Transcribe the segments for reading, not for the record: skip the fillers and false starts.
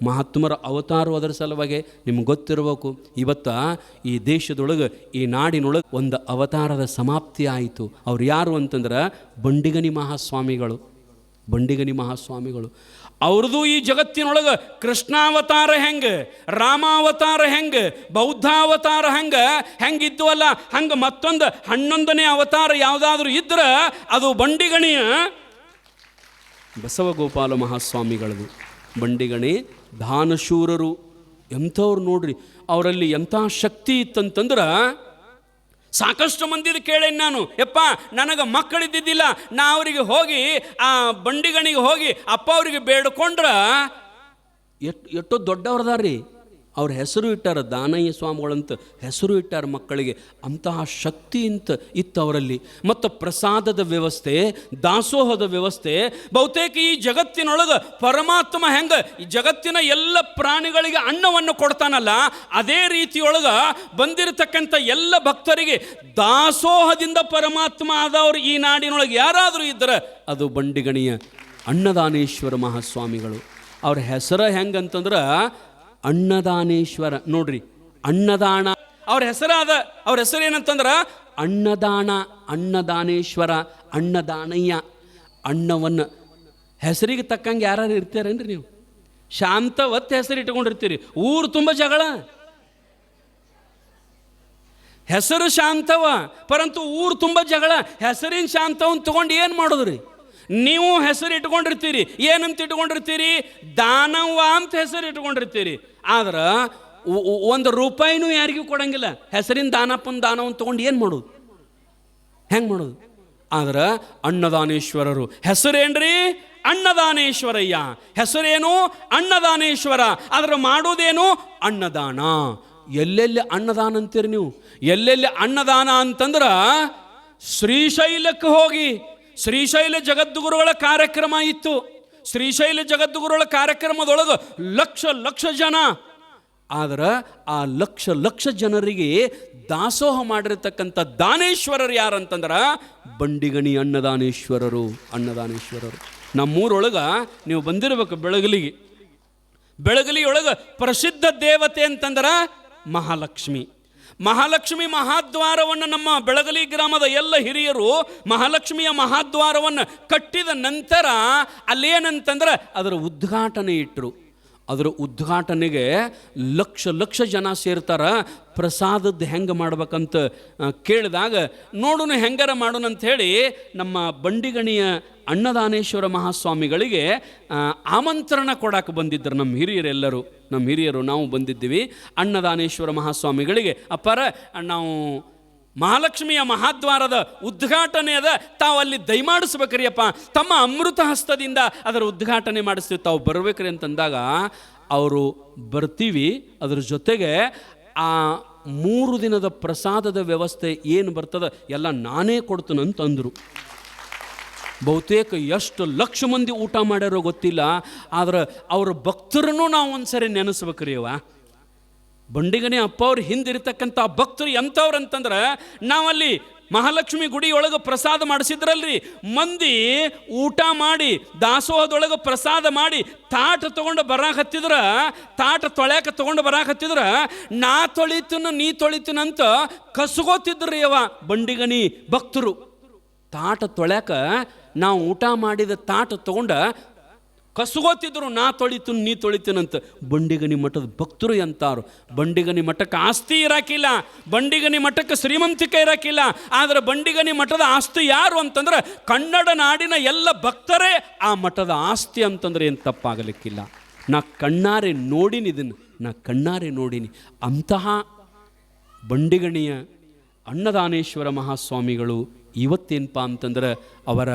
ಮಹಾತ್ಮರ ಅವತಾರ ಅದರ ಸಲುವಾಗಿ ನಿಮ್ಗೆ ಗೊತ್ತಿರಬೇಕು. ಇವತ್ತು ಈ ದೇಶದೊಳಗೆ ಈ ನಾಡಿನೊಳಗೆ ಒಂದು ಅವತಾರದ ಸಮಾಪ್ತಿ ಆಯಿತು. ಅವ್ರು ಯಾರು ಅಂತಂದ್ರೆ ಬಂಡಿಗನಿ ಮಹಾಸ್ವಾಮಿಗಳು. ಬಂಡಿಗನಿ ಮಹಾಸ್ವಾಮಿಗಳು ಅವ್ರದ್ದು ಈ ಜಗತ್ತಿನೊಳಗೆ ಕೃಷ್ಣಾವತಾರ ಹೆಂಗೆ, ರಾಮಾವತಾರ ಹೆಂಗೆ, ಬೌದ್ಧಾವತಾರ ಹೆಂಗಿದ್ವಲ್ಲ ಹಂಗೆ ಮತ್ತೊಂದು 11ನೇ ಅವತಾರ ಯಾವುದಾದ್ರೂ ಇದ್ರೆ ಅದು ಬಂಡಿಗಣಿಯ ಬಸವಗೋಪಾಲ ಮಹಾಸ್ವಾಮಿಗಳದು. ಬಂಡಿಗಣಿ ದಾನಶೂರರು ಎಂಥವ್ರು ನೋಡ್ರಿ. ಅವರಲ್ಲಿ ಎಂಥ ಶಕ್ತಿ ಇತ್ತಂತಂದ್ರೆ ಸಾಕಷ್ಟು ಮಂದಿದು ಕೇಳೇನು ನಾನು, ಯಪ್ಪ ನನಗೆ ಮಕ್ಕಳಿದ್ದಿದ್ದಿಲ್ಲ, ನಾ ಅವರಿಗೆ ಹೋಗಿ ಆ ಬಂಡಿಗಣಿಗೆ ಹೋಗಿ ಅಪ್ಪ ಅವರಿಗೆ ಬೇಡ್ಕೊಂಡ್ರೆ ಎಷ್ಟೋ ದೊಡ್ಡವ್ರದಾರ್ರಿ. ಅವ್ರ ಹೆಸರು ಇಟ್ಟಾರ, ದಾನಯ್ಯ ಸ್ವಾಮಿಗಳಂತ ಹೆಸರು ಇಟ್ಟಾರ ಮಕ್ಕಳಿಗೆ. ಅಂತಹ ಶಕ್ತಿ ಇತ್ತು ಅವರಲ್ಲಿ. ಮತ್ತು ಪ್ರಸಾದದ ವ್ಯವಸ್ಥೆ, ದಾಸೋಹದ ವ್ಯವಸ್ಥೆ. ಬಹುತೇಕ ಈ ಜಗತ್ತಿನೊಳಗೆ ಪರಮಾತ್ಮ ಹೆಂಗೆ ಈ ಜಗತ್ತಿನ ಎಲ್ಲ ಪ್ರಾಣಿಗಳಿಗೆ ಅನ್ನವನ್ನು ಕೊಡ್ತಾನಲ್ಲ, ಅದೇ ರೀತಿಯೊಳಗೆ ಬಂದಿರತಕ್ಕಂಥ ಎಲ್ಲ ಭಕ್ತರಿಗೆ ದಾಸೋಹದಿಂದ ಪರಮಾತ್ಮ ಆದವರು ಈ ನಾಡಿನೊಳಗೆ ಯಾರಾದರೂ ಇದ್ದರೆ ಅದು ಬಂಡಿಗಣಿಯ ಅನ್ನದಾನೇಶ್ವರ ಮಹಾಸ್ವಾಮಿಗಳು. ಅವ್ರ ಹೆಸರು ಹೆಂಗಂತಂದ್ರೆ ಅನ್ನದಾನೇಶ್ವರ. ನೋಡ್ರಿ, ಅನ್ನದಾನ ಅವ್ರ ಹೆಸರಾದ. ಅವ್ರ ಹೆಸರು ಏನಂತಂದ್ರೆ ಅನ್ನದಾನ, ಅನ್ನದಾನೇಶ್ವರ, ಅನ್ನದಾನಯ್ಯ. ಅನ್ನವನ್ನು ಹೆಸರಿಗೆ ತಕ್ಕಂಗೆ ಯಾರು ಇರ್ತೀರೇನ್ರಿ ನೀವು? ಶಾಂತವತ್ತು ಹೆಸರು ಇಟ್ಕೊಂಡಿರ್ತೀರಿ, ಊರು ತುಂಬ ಜಗಳ. ಹೆಸರು ಶಾಂತವ, ಪರಂತು ಊರು ತುಂಬ ಜಗಳ. ಹೆಸರಿನ ಶಾಂತವನ್ನು ತಗೊಂಡು ಏನು ಮಾಡೋದ್ರಿ? ನೀವು ಹೆಸರು ಇಟ್ಕೊಂಡಿರ್ತೀರಿ, ಏನಂತ ಇಟ್ಕೊಂಡಿರ್ತೀರಿ? ದಾನವ ಅಂತ ಹೆಸರು ಇಟ್ಕೊಂಡಿರ್ತೀರಿ. ಆದ್ರೆ ₹1 ಯಾರಿಗೂ ಕೊಡಂಗಿಲ್ಲ. ಹೆಸರಿನ ದಾನಪ್ಪನ ದಾನವನ್ನು ತೊಗೊಂಡು ಏನು ಮಾಡೋದು? ಹೆಂಗೆ ಮಾಡೋದು? ಆದ್ರೆ ಅನ್ನದಾನೇಶ್ವರರು ಹೆಸರೇನ್ರಿ? ಅನ್ನದಾನೇಶ್ವರಯ್ಯ. ಹೆಸರೇನು? ಅನ್ನದಾನೇಶ್ವರ. ಆದ್ರೆ ಮಾಡೋದೇನು? ಅನ್ನದಾನ. ಎಲ್ಲೆಲ್ಲಿ ಅನ್ನದಾನ ಅಂತೀರಿ ನೀವು? ಎಲ್ಲೆಲ್ಲಿ ಅನ್ನದಾನ ಅಂತಂದ್ರೆ ಶ್ರೀಶೈಲಕ್ಕೆ ಹೋಗಿ, ಶ್ರೀಶೈಲ ಜಗದ್ಗುರುಗಳ ಕಾರ್ಯಕ್ರಮ ಇತ್ತು. ಶ್ರೀಶೈಲ ಜಗದ್ಗುರುಗಳ ಕಾರ್ಯಕ್ರಮದೊಳಗೆ ಲಕ್ಷ ಜನ. ಆದ್ರೆ ಆ ಲಕ್ಷ ಜನರಿಗೆ ದಾಸೋಹ ಮಾಡಿರತಕ್ಕಂಥ ದಾನೇಶ್ವರರು ಯಾರಂತಂದ್ರೆ ಬಂಡಿಗಣಿ ಅನ್ನದಾನೇಶ್ವರರು. ಅನ್ನದಾನೇಶ್ವರರು ನಮ್ಮೂರೊಳಗೆ ನೀವು ಬಂದಿರಬೇಕು. ಬೆಳಗಲಿಯೊಳಗೆ ಪ್ರಸಿದ್ಧ ದೇವತೆ ಅಂತಂದ್ರೆ ಮಹಾಲಕ್ಷ್ಮಿ. ಮಹಾಲಕ್ಷ್ಮಿ ಮಹಾದ್ವಾರವನ್ನು ನಮ್ಮ ಬೆಳಗಲಿ ಗ್ರಾಮದ ಎಲ್ಲ ಹಿರಿಯರು ಮಹಾಲಕ್ಷ್ಮಿಯ ಮಹಾದ್ವಾರವನ್ನು ಕಟ್ಟಿದ ನಂತರ ಅಲ್ಲೇನಂತಂದ್ರೆ ಅದರ ಉದ್ಘಾಟನೆ ಇಟ್ಟರು. ಅದರ ಉದ್ಘಾಟನೆಗೆ ಲಕ್ಷ ಜನ ಸೇರ್ತಾರ. ಪ್ರಸಾದದ್ದು ಹೆಂಗೆ ಮಾಡ್ಬೇಕಂತ ಕೇಳಿದಾಗ ನೋಡೋಣ ಹೆಂಗಾರ ಮಾಡೋಣ ಅಂಥೇಳಿ ನಮ್ಮ ಬಂಡಿಗಣಿಯ ಅನ್ನದಾನೇಶ್ವರ ಮಹಾಸ್ವಾಮಿಗಳಿಗೆ ಆಮಂತ್ರಣ ಕೊಡಕ್ಕೆ ಬಂದಿದ್ದರು ನಮ್ಮ ಹಿರಿಯರೆಲ್ಲರೂ. ನಮ್ಮ ಹಿರಿಯರು ನಾವು ಬಂದಿದ್ದೀವಿ ಅನ್ನದಾನೇಶ್ವರ ಮಹಾಸ್ವಾಮಿಗಳಿಗೆ. ಅಪ್ಪರ ನಾವು ಮಹಾಲಕ್ಷ್ಮಿಯ ಮಹಾದ್ವಾರದ ಉದ್ಘಾಟನೆ ಅದ, ತಾವು ಅಲ್ಲಿ ದಯಮಾಡಿಸ್ಬೇಕ್ರಿ ಅಪ್ಪ, ತಮ್ಮ ಅಮೃತ ಹಸ್ತದಿಂದ ಅದರ ಉದ್ಘಾಟನೆ ಮಾಡಿಸ್ತೀವಿ, ತಾವು ಬರ್ಬೇಕ್ರಿ ಅಂತಂದಾಗ ಅವರು ಬರ್ತೀವಿ. ಅದ್ರ ಜೊತೆಗೆ ಆ 3 ದಿನದ ಪ್ರಸಾದದ ವ್ಯವಸ್ಥೆ ಏನು ಬರ್ತದೆ ಎಲ್ಲ ನಾನೇ ಕೊಡ್ತೀನಂತಂದರು. ಬಹುತೇಕ ಎಷ್ಟು ಲಕ್ಷ ಮಂದಿ ಊಟ ಮಾಡ್ಯಾರೋ ಗೊತ್ತಿಲ್ಲ. ಆದ್ರೆ ಅವ್ರ ಭಕ್ತರನ್ನು ನಾವು ಒಂದ್ಸರಿ ನೆನೆಸ್ಬೇಕ್ರಿ. ಬಂಡಿಗಣಿ ಅಪ್ಪ ಅವ್ರು ಹಿಂದಿರ್ತಕ್ಕಂಥ ಭಕ್ತರು ಎಂಥವ್ರು ಅಂತಂದ್ರೆ, ನಾವಲ್ಲಿ ಮಹಾಲಕ್ಷ್ಮಿ ಗುಡಿಯೊಳಗೆ ಪ್ರಸಾದ ಮಾಡಿಸಿದ್ರಲ್ರಿ, ಮಂದಿ ಊಟ ಮಾಡಿ ದಾಸೋಹದೊಳಗೆ ಪ್ರಸಾದ ಮಾಡಿ ತಾಟ ತೊಗೊಂಡು ಬರಾಕತ್ತಿದ್ರ, ತಾಟ ತೊಳ್ಯಾಕ ತೊಗೊಂಡು ಬರಾಕತ್ತಿದ್ರ, ನಾ ತೊಳಿತೀನ ನೀ ತೊಳಿತೀನಂತ ಕಸ್ಗೋತಿದ್ರಿ ಬಂಡಿಗಣಿ ಭಕ್ತರು. ತಾಟ ತೊಳ್ಯಾಕ ನಾವು ಊಟ ಮಾಡಿದ ತಾಟ ತೊಗೊಂಡ ಕಸ್ಗೋತಿದ್ರು, ನಾ ತೊಳಿತೀನಿ ನೀ ತೊಳಿತೀನಂತ. ಬಂಡಿಗಣಿ ಮಠದ ಭಕ್ತರು ಎಂತಾರು. ಬಂಡಿಗಣಿ ಮಠಕ್ಕೆ ಆಸ್ತಿ ಇರಾಕಿಲ್ಲ, ಬಂಡಿಗಣಿ ಮಠಕ್ಕೆ ಶ್ರೀಮಂತಿಕೆ ಇರಾಕಿಲ್ಲ. ಆದರೆ ಬಂಡಿಗಣಿ ಮಠದ ಆಸ್ತಿ ಯಾರು ಅಂತಂದ್ರೆ ಕನ್ನಡ ನಾಡಿನ ಎಲ್ಲ ಭಕ್ತರೇ ಆ ಮಠದ ಆಸ್ತಿ ಅಂತಂದ್ರೆ ಏನು ತಪ್ಪಾಗಲಿಕ್ಕಿಲ್ಲ. ನಾ ಕಣ್ಣಾರೆ ನೋಡಿನಿ, ಇದನ್ನು ನಾ ಕಣ್ಣಾರೆ ನೋಡಿನಿ. ಅಂತಹ ಬಂಡಿಗಣಿಯ ಅನ್ನದಾನೇಶ್ವರ ಮಹಾಸ್ವಾಮಿಗಳು ಇವತ್ತೇನಪ್ಪ ಅಂತಂದ್ರೆ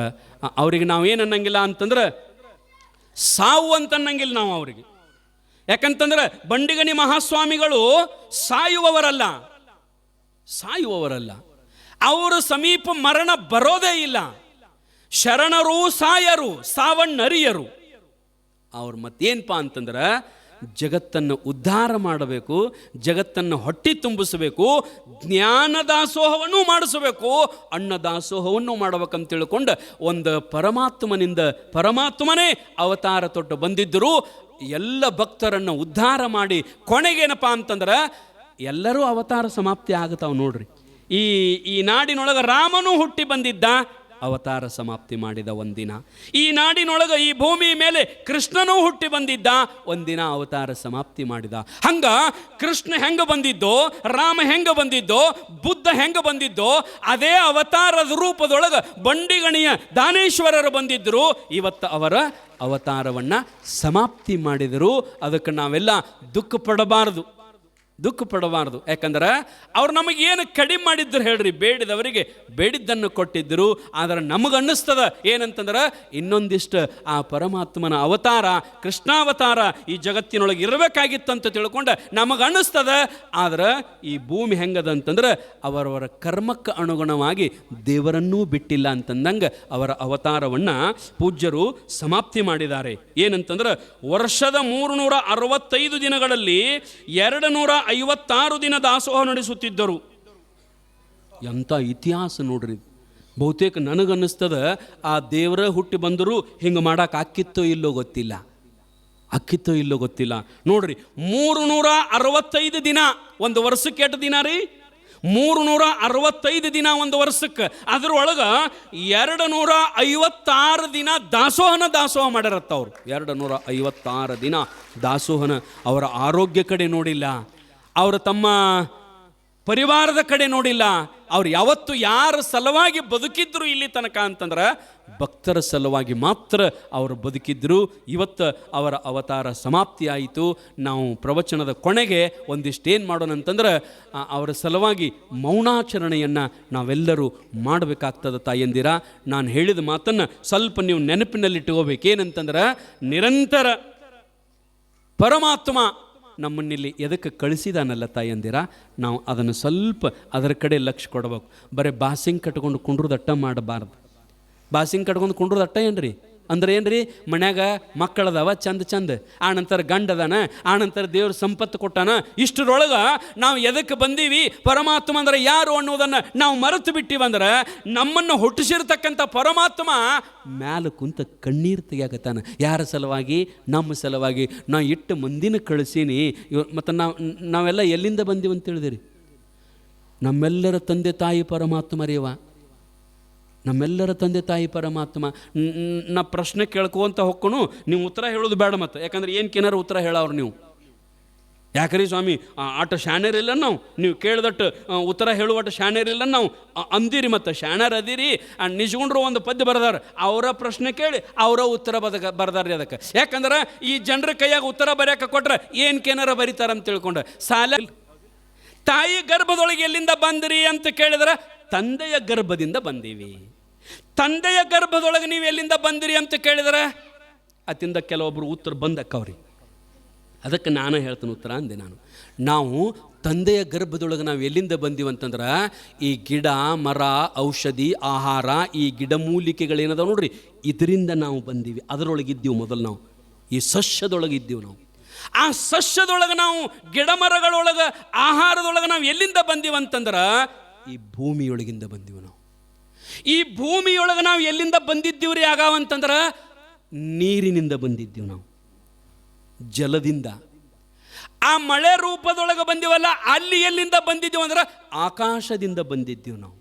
ಅವರಿಗೆ ನಾವೇನು ಅನ್ನಂಗಿಲ್ಲ ಅಂತಂದ್ರೆ ಸಾವು ಅಂತ ಅನ್ನಂಗಿಲ್ಲ ನಾವು ಅವರಿಗೆ. ಯಾಕಂತಂದ್ರೆ ಬಂಡಿಗಣಿ ಮಹಾಸ್ವಾಮಿಗಳು ಸಾಯುವವರಲ್ಲ. ಅವರು ಸಮೀಪ ಮರಣ ಬರೋದೇ ಇಲ್ಲ. ಶರಣರು ಸಾಯರು, ಸಾವನ್ನರಿಯರು. ಅವ್ರು ಮತ್ತೇನಪ್ಪ ಅಂತಂದ್ರೆ ಜಗತ್ತನ್ನು ಉದ್ಧಾರ ಮಾಡಬೇಕು, ಜಗತ್ತನ್ನು ಹೊಟ್ಟಿ ತುಂಬಿಸಬೇಕು, ಜ್ಞಾನ ದಾಸೋಹವನ್ನು ಮಾಡಿಸಬೇಕು, ಅನ್ನ ದಾಸೋಹವನ್ನು ಮಾಡಬೇಕಂತ ತಿಳ್ಕೊಂಡು ಒಂದು ಪರಮಾತ್ಮನೇ ಅವತಾರ ತೊಟ್ಟು ಬಂದಿದ್ದರು. ಎಲ್ಲ ಭಕ್ತರನ್ನು ಉದ್ಧಾರ ಮಾಡಿ ಕೊನೆಗೇನಪ್ಪ ಅಂತಂದ್ರೆ ಎಲ್ಲರೂ ಅವತಾರ ಸಮಾಪ್ತಿ ಆಗುತ್ತಾವೆ ನೋಡ್ರಿ. ಈ ನಾಡಿನೊಳಗೆ ರಾಮನೂ ಹುಟ್ಟಿ ಬಂದಿದ್ದ, ಅವತಾರ ಸಮಾಪ್ತಿ ಮಾಡಿದ ಒಂದಿನ. ಈ ನಾಡಿನೊಳಗೆ ಈ ಭೂಮಿ ಮೇಲೆ ಕೃಷ್ಣನೂ ಹುಟ್ಟಿ ಬಂದಿದ್ದ, ಒಂದಿನ ಅವತಾರ ಸಮಾಪ್ತಿ ಮಾಡಿದ. ಹಂಗ ಕೃಷ್ಣ ಹೆಂಗ ಬಂದಿದ್ದೋ, ರಾಮ ಹೆಂಗ ಬಂದಿದ್ದೋ, ಬುದ್ಧ ಹೆಂಗ ಬಂದಿದ್ದೋ, ಅದೇ ಅವತಾರದ ರೂಪದೊಳಗೆ ಬಂಡಿಗಣಿಯ ದಾನೇಶ್ವರರು ಬಂದಿದ್ದರು. ಇವತ್ತು ಅವರ ಅವತಾರವನ್ನು ಸಮಾಪ್ತಿ ಮಾಡಿದರು. ಅದಕ್ಕೆ ನಾವೆಲ್ಲ ದುಃಖ ಪಡಬಾರದು. ಯಾಕಂದ್ರೆ ಅವ್ರು ನಮಗೇನು ಕಡಿಮೆ ಮಾಡಿದ್ರು ಹೇಳ್ರಿ? ಬೇಡಿದವರಿಗೆ ಬೇಡಿದ್ದನ್ನು ಕೊಟ್ಟಿದ್ದರು. ಆದರೆ ನಮಗನ್ನಿಸ್ತದ ಏನಂತಂದ್ರೆ ಇನ್ನೊಂದಿಷ್ಟು ಆ ಪರಮಾತ್ಮನ ಅವತಾರ, ಕೃಷ್ಣಾವತಾರ ಈ ಜಗತ್ತಿನೊಳಗೆ ಇರಬೇಕಾಗಿತ್ತಂತ ತಿಳ್ಕೊಂಡು ನಮಗನ್ನಿಸ್ತದ. ಆದ್ರೆ ಈ ಭೂಮಿ ಹೆಂಗದ ಅಂತಂದ್ರೆ ಅವರವರ ಕರ್ಮಕ್ಕೆ ಅನುಗುಣವಾಗಿ ದೇವರನ್ನೂ ಬಿಟ್ಟಿಲ್ಲ ಅಂತಂದಂಗೆ ಅವರ ಅವತಾರವನ್ನು ಪೂಜ್ಯರು ಸಮಾಪ್ತಿ ಮಾಡಿದ್ದಾರೆ. ಏನಂತಂದ್ರೆ ವರ್ಷದ 365 ದಿನಗಳಲ್ಲಿ 256 ದಿನ ದಾಸೋಹ ನಡೆಸುತ್ತಿದ್ದರು. ಎಂಥ ಇತಿಹಾಸ ನೋಡ್ರಿ. ಬಹುತೇಕ ನನಗನ್ನಿಸ್ತದ ಆ ದೇವರ ಹುಟ್ಟಿ ಬಂದರೂ ಹಿಂಗೆ ಮಾಡೋಕೆ ಆಕ್ಕಿತ್ತೋ ಇಲ್ಲೋ ಗೊತ್ತಿಲ್ಲ. ನೋಡ್ರಿ, 365 ದಿನ ಒಂದು ವರ್ಷಕ್ಕೆ ಎಷ್ಟು ದಿನ ರೀ? 365 ದಿನ ಒಂದು ವರ್ಷಕ್ಕೆ. ಅದರೊಳಗೆ 256 ದಿನ ದಾಸೋಹ ಮಾಡ್ಯಾರತ್ತ ಅವ್ರು. 256 ದಿನ ದಾಸೋಹನ. ಅವರ ಆರೋಗ್ಯ ಕಡೆ ನೋಡಿಲ್ಲ, ಅವರು ತಮ್ಮ ಪರಿವಾರದ ಕಡೆ ನೋಡಿಲ್ಲ. ಅವ್ರು ಯಾವತ್ತು ಯಾರ ಸಲುವಾಗಿ ಬದುಕಿದ್ರು ಇಲ್ಲಿ ತನಕ ಅಂತಂದ್ರೆ ಭಕ್ತರ ಸಲುವಾಗಿ ಮಾತ್ರ ಅವರು ಬದುಕಿದ್ರು. ಇವತ್ತು ಅವರ ಅವತಾರ ಸಮಾಪ್ತಿ ಆಯಿತು. ನಾವು ಪ್ರವಚನದ ಕೊನೆಗೆ ಒಂದಿಷ್ಟೇನು ಮಾಡೋಣ ಅಂತಂದ್ರೆ ಅವರ ಸಲುವಾಗಿ ಮೌನಾಚರಣೆಯನ್ನು ನಾವೆಲ್ಲರೂ ಮಾಡಬೇಕಾಗ್ತದೆ ತಾಯಂದಿರ. ನಾನು ಹೇಳಿದ ಮಾತನ್ನು ಸ್ವಲ್ಪ ನೀವು ನೆನಪಿನಲ್ಲಿಟ್ಟುಕೋಬೇಕೇನಂತಂದ್ರೆ, ನಿರಂತರ ಪರಮಾತ್ಮ ನಮ್ಮನ್ನಿಲ್ಲಿ ಎದಕ್ಕೆ ಕಳಿಸಿದಾನಲ್ಲ ತಾಯಂದಿರ, ನಾವು ಅದನ್ನು ಸ್ವಲ್ಪ ಅದರ ಕಡೆ ಲಕ್ಷ್ಯ ಕೊಡಬೇಕು. ಬರೀ ಬಾಸಿಂಗ್ ಕಟ್ಕೊಂಡು ಕುಂಡ್ರದಟ್ಟ ಮಾಡಬಾರ್ದು. ಬಾಸಿಂಗ್ ಕಟ್ಕೊಂಡು ಕುಂಡ್ರದಟ್ಟ ಏನ್ರಿ ಅಂದ್ರೆ ಏನ್ರಿ? ಮನ್ಯಾಗ ಮಕ್ಕಳದವ ಚಂದ, ಆನಂತರ ಗಂಡದಾನ, ಆನಂತರ ದೇವ್ರ ಸಂಪತ್ತು ಕೊಟ್ಟಾನ. ಇಷ್ಟರೊಳಗೆ ನಾವು ಎದಕ್ಕೆ ಬಂದೀವಿ, ಪರಮಾತ್ಮ ಅಂದ್ರೆ ಯಾರು ಅನ್ನೋದನ್ನು ನಾವು ಮರೆತು ಬಿಟ್ಟಿವಂದ್ರೆ ನಮ್ಮನ್ನು ಹುಟ್ಟಿಸಿರ್ತಕ್ಕಂಥ ಪರಮಾತ್ಮ ಮ್ಯಾಲ ಕುಂತ ಕಣ್ಣೀರು ತೆಗಿಯಾಕತ್ತಾನ. ಯಾರ ಸಲುವಾಗಿ? ನಮ್ಮ ಸಲುವಾಗಿ. ನಾ ಇಟ್ಟು ಮಂದಿನ ಕಳಿಸೀನಿ. ಮತ್ತು ನಾವೆಲ್ಲ ಎಲ್ಲಿಂದ ಬಂದೀವಿ ಅಂತ ಹೇಳಿದಿರಿ? ನಮ್ಮೆಲ್ಲರ ತಂದೆ ತಾಯಿ ಪರಮಾತ್ಮರೇವ, ನಮ್ಮೆಲ್ಲರ ತಂದೆ ತಾಯಿ ಪರಮಾತ್ಮ. ನಾ ಪ್ರಶ್ನೆ ಕೇಳ್ಕೊಂತ ಹೊಕ್ಕನು, ನೀವು ಉತ್ತರ ಹೇಳೋದು ಬೇಡ. ಮತ್ತು ಯಾಕಂದ್ರೆ ಏನಕ್ಕೇನಾರು ಉತ್ತರ ಹೇಳವ್ರು ನೀವು. ಯಾಕ್ರಿ ಸ್ವಾಮಿ ಆಟ ಶಾಣ್ಯರಿಲ್ಲ ನಾವು, ನೀವು ಕೇಳಿದಟ್ಟು ಉತ್ತರ ಹೇಳುವಟ್ಟು ಶಾಣ್ಯರಿಲ್ಲ ನಾವು ಅಂದಿರಿ. ಮತ್ತು ಶಾಣ್ಯರು ಅದೀರಿ. ನಿಜಗುಂಡ್ರು ಒಂದು ಪದ್ಯ ಬರೆದಾರ, ಅವರ ಪ್ರಶ್ನೆ ಕೇಳಿ ಅವರ ಉತ್ತರ ಬರ್ದಾರ್ರಿ. ಅದಕ್ಕೆ ಯಾಕಂದ್ರೆ ಈ ಜನರ ಕೈಯಾಗ ಉತ್ತರ ಬರೆಯೋಕೆ ಕೊಟ್ರೆ ಏನಕ್ಕೇನಾರ ಬರೀತಾರಂತ ತಿಳ್ಕೊಂಡು ಸಾಲ. ತಾಯಿ ಗರ್ಭದೊಳಗೆ ಎಲ್ಲಿಂದ ಬಂದಿರಿ ಅಂತ ಕೇಳಿದ್ರೆ ತಂದೆಯ ಗರ್ಭದಿಂದ ಬಂದೀವಿ. ತಂದೆಯ ಗರ್ಭದೊಳಗೆ ನೀವು ಎಲ್ಲಿಂದ ಬಂದಿರಿ ಅಂತ ಕೇಳಿದರೆ ಅತಿಂದ ಕೆಲವೊಬ್ಬರು ಉತ್ತರ ಬಂದಕ್ಕವ್ರಿ. ಅದಕ್ಕೆ ನಾನು ಹೇಳ್ತೇನೆ ಉತ್ತರ ಅಂದೆ. ನಾವು ತಂದೆಯ ಗರ್ಭದೊಳಗೆ ನಾವು ಎಲ್ಲಿಂದ ಬಂದೀವಂತಂದ್ರೆ ಈ ಗಿಡ ಮರ ಔಷಧಿ ಆಹಾರ ಈ ಗಿಡಮೂಲಿಕೆಗಳೇನದ ನೋಡ್ರಿ, ಇದರಿಂದ ನಾವು ಬಂದೀವಿ. ಅದರೊಳಗಿದ್ದೀವಿ ಮೊದಲು. ನಾವು ಈ ಸಸ್ಯದೊಳಗಿದ್ದೀವಿ. ನಾವು ಆ ಸಸ್ಯದೊಳಗೆ, ನಾವು ಗಿಡ ಮರಗಳೊಳಗೆ ಆಹಾರದೊಳಗೆ ನಾವು ಎಲ್ಲಿಂದ ಬಂದೀವಂತಂದ್ರೆ ಈ ಭೂಮಿಯೊಳಗಿಂದ ಬಂದೀವಿ. ನಾವು ಈ ಭೂಮಿಯೊಳಗೆ ನಾವು ಎಲ್ಲಿಂದ ಬಂದಿದ್ದೀವ್ರಿ ಆಗಾವಂತಂದ್ರೆ ನೀರಿನಿಂದ ಬಂದಿದ್ದೀವಿ. ನಾವು ಜಲದಿಂದ. ಆ ಮಳೆ ರೂಪದೊಳಗೆ ಬಂದೀವಲ್ಲ, ಅಲ್ಲಿ ಎಲ್ಲಿಂದ ಬಂದಿದ್ದೀವಿ ಅಂದ್ರೆ ಆಕಾಶದಿಂದ ಬಂದಿದ್ದೀವಿ. ನಾವು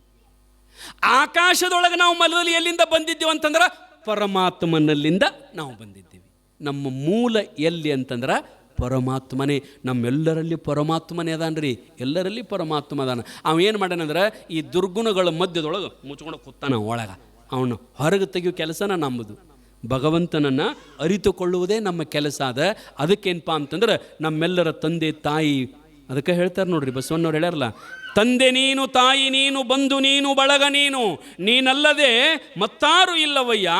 ಆಕಾಶದೊಳಗೆ ನಾವು ಮೊದಲು ಎಲ್ಲಿಂದ ಬಂದಿದ್ದೀವಿ ಅಂತಂದ್ರೆ ಪರಮಾತ್ಮನಲ್ಲಿಂದ ನಾವು ಬಂದಿದ್ದೀವಿ. ನಮ್ಮ ಮೂಲ ಎಲ್ಲಿ ಅಂತಂದ್ರೆ ಪರಮಾತ್ಮನೇ. ನಮ್ಮೆಲ್ಲರಲ್ಲಿ ಪರಮಾತ್ಮನೇ ಅದಾನ್ರಿ. ಎಲ್ಲರಲ್ಲಿ ಪರಮಾತ್ಮ ಅದಾನ. ಅವೇನು ಮಾಡ್ಯಾನಂದ್ರೆ ಈ ದುರ್ಗುಣಗಳ ಮಧ್ಯದೊಳಗೆ ಮುಚ್ಕೊಂಡು ಕೂತಾನ ಒಳಗೆ. ಅವನು ಹೊರಗೆ ತೆಗೆಯೋ ಕೆಲಸನ ನಮ್ಮದು. ಭಗವಂತನನ್ನು ಅರಿತುಕೊಳ್ಳುವುದೇ ನಮ್ಮ ಕೆಲಸ ಅದ. ಅದಕ್ಕೇನಪ್ಪ ಅಂತಂದ್ರೆ ನಮ್ಮೆಲ್ಲರ ತಂದೆ ತಾಯಿ, ಅದಕ್ಕೆ ಹೇಳ್ತಾರೆ ನೋಡ್ರಿ, ಬಸವಣ್ಣವ್ರು ಹೇಳ್ಯಾರಲ್ಲ, ತಂದೆ ನೀನು, ತಾಯಿ ನೀನು, ಬಂಧು ನೀನು, ಬಳಗ ನೀನು, ನೀನಲ್ಲದೆ ಮತ್ತಾರು ಇಲ್ಲವಯ್ಯ,